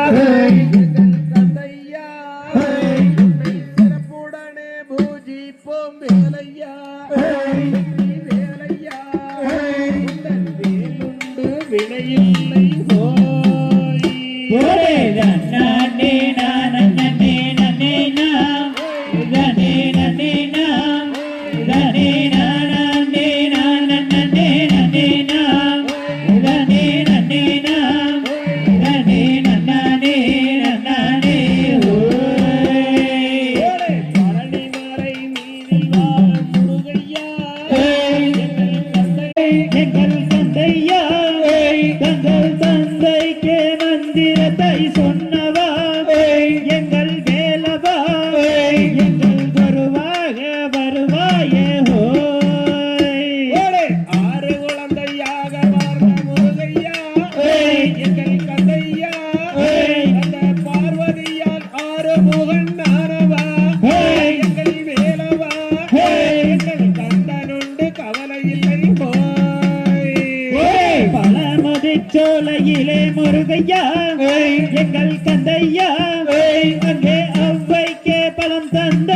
கந்தையா சிறப்புடனே பூஜிப்போம் வேலையா வேலையா உந்தன் வேலுண்டு வினையில்லை சொன்னவா எங்கள் வேலவா எங்கள் வருவாக வருவாயே ஆறு குழந்தையாக வர்ற முருகையா எங்கள் கந்தையா அந்த பார்வதியால் ஆறு முகன் நானவா எங்கள் வேலவா எங்கள் கந்தனுண்டு கவலை இல்லை பழமதி சோலையிலே முருகையா எங்கள் கந்தையா அங்கே அவ்வைக்கே பலம் தந்த